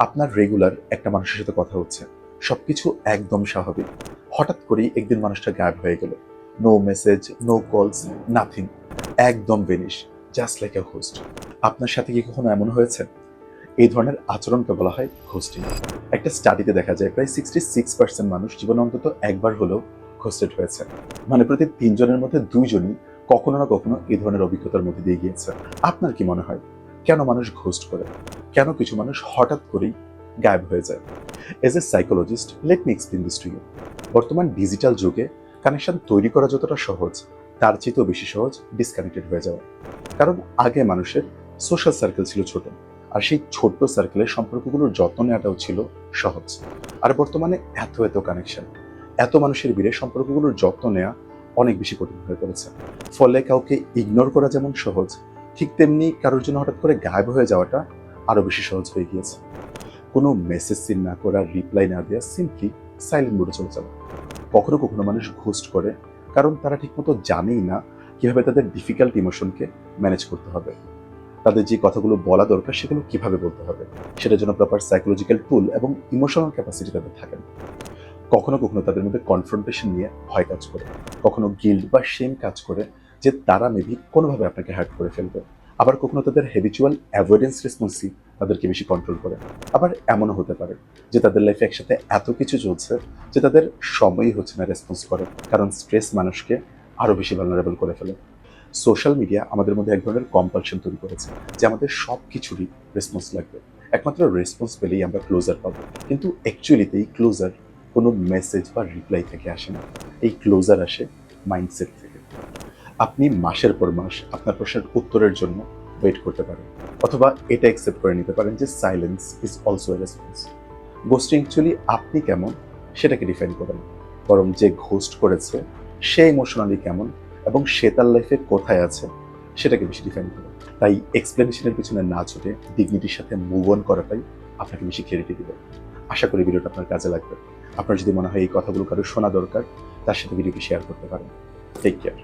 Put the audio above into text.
আপনার রেগুলার একটা মানুষের সাথে কথা হচ্ছে, সবকিছু একদম স্বাভাবিক। হঠাৎ করেই একদিন মানুষটা গায়েব হয়ে গেল। নো মেসেজ, নো কলস, নাথিং। একদম vanish, just like a host. আপনার সাথে কি কখনো এমন হয়েছে? এই ধরনের আচরণকে বলা হয় ঘোস্টিং। একটা স্টাডিতে দেখা যায় প্রায় 66% মানুষ জীবনে অন্তত একবার হলেও ঘোস্টেড হয়েছে। মানে প্রতি 3 জনের মধ্যে 2 জনই কখনো না কখনো এই ধরনের অভিজ্ঞতার মধ্যে দিয়ে গিয়েছে। আপনার কি মনে হয়, কেন মানুষ ঘোস্ট করে? কেন কিছু মানুষ হঠাৎ করেই গায়েব হয়ে যায়? As a psychologist, let me explain this to you. বর্তমান ডিজিটাল যুগে কানেকশন তৈরি করা যতটা সহজ, তার চেয়েও বেশি সহজ ডিসকানেক্টেড হয়ে যাওয়া। কারণ আগে মানুষের সোশ্যাল সার্কেল ছিল ছোট, আর সেই ছোট্ট সার্কেলের সম্পর্কগুলোর যত্ন নেওয়াটাও ছিল সহজ। আর বর্তমানে এত এত কানেকশন, এত মানুষের ভিড়ে সম্পর্কগুলোর যত্ন নেওয়া অনেক বেশি কঠিন হয়ে পড়েছে। ফলে কাউকে ইগনোর করা যেমন সহজ, ঠিক তেমনি কারোর জন্য হঠাৎ করে গায়েব হয়ে যাওয়াটা আরো বেশি সহজ হয়ে গিয়েছে। কোনো মেসেজ সিন না করা, রিপ্লাই না দেওয়া, সিম্পলি সাইলেন্ট মোডে চলে যাওয়া। কখনো কখনো মানুষ ঘোস্ট করে কারণ তারা ঠিকমতো জানেই না কিভাবে তাদের ডিফিকাল্ট ইমোশনকে ম্যানেজ করতে হবে। তাদের যে কথাগুলো বলা দরকার সেগুলো কিভাবে বলতে হবে, সেটার জন্য প্রপার সাইকোলজিক্যাল টুল এবং ইমোশনাল ক্যাপাসিটি তাদের থাকে না। কখনো কখনো তাদের মধ্যে কনফ্রন্টেশন নিয়ে ভয় কাজ করে, কখনো গিল্ড বা শেম কাজ করে যে তারা মেবি কোনোভাবে আপনাকে হার্ট করে ফেলবে। আবার কখনো তাদের হ্যাবিচুয়াল অ্যাভয়েডেন্স রেসপন্সই তাদেরকে বেশি কন্ট্রোল করে। আবার এমনও হতে পারে যে তাদের লাইফে একসাথে এত কিছু চলছে যে তাদের সময়ই হচ্ছে না রেসপন্স করে, কারণ স্ট্রেস মানুষকে আরও বেশি ভালনারেবল করে ফেলে। সোশ্যাল মিডিয়া আমাদের মধ্যে এক ধরনের কম্পালশন তৈরি করেছে যে আমাদের সব কিছুরই রেসপন্স লাগবে। একমাত্র রেসপন্স পেলেই আমরা ক্লোজার পাবো, কিন্তু অ্যাকচুয়ালিতে এই ক্লোজার কোনো মেসেজ বা রিপ্লাই থেকে আসে না। এই ক্লোজার আসে মাইন্ডসেট থেকে। আপনি মাসের পর মাস আপনার প্রশ্নের উত্তরের জন্য ওয়েট করতে পারেন, অথবা এটা অ্যাকসেপ্ট করে নিতে পারেন যে silence is also a response. Ghosting actually আপনি কেমন সেটাকে ডিফাইন করেন, বরং যে ঘোস্ট করেছে সে ইমোশনালি কেমন এবং সে তার লাইফে কোথায় আছে সেটাকে বেশি ডিফাইন করে। তাই এক্সপ্লেনেশনের পিছনে না ছুটে ডিগনিটির সাথে মুভ অন করাটাই আপনাকে বেশি ক্লিয়ারিটি দিবে। আশা করি ভিডিওটা আপনার কাজে লাগবে। আপনার যদি মনে হয় এই কথাগুলো কারো শোনা দরকার, তার সাথে ভিডিওটি শেয়ার করতে পারেন। Take care.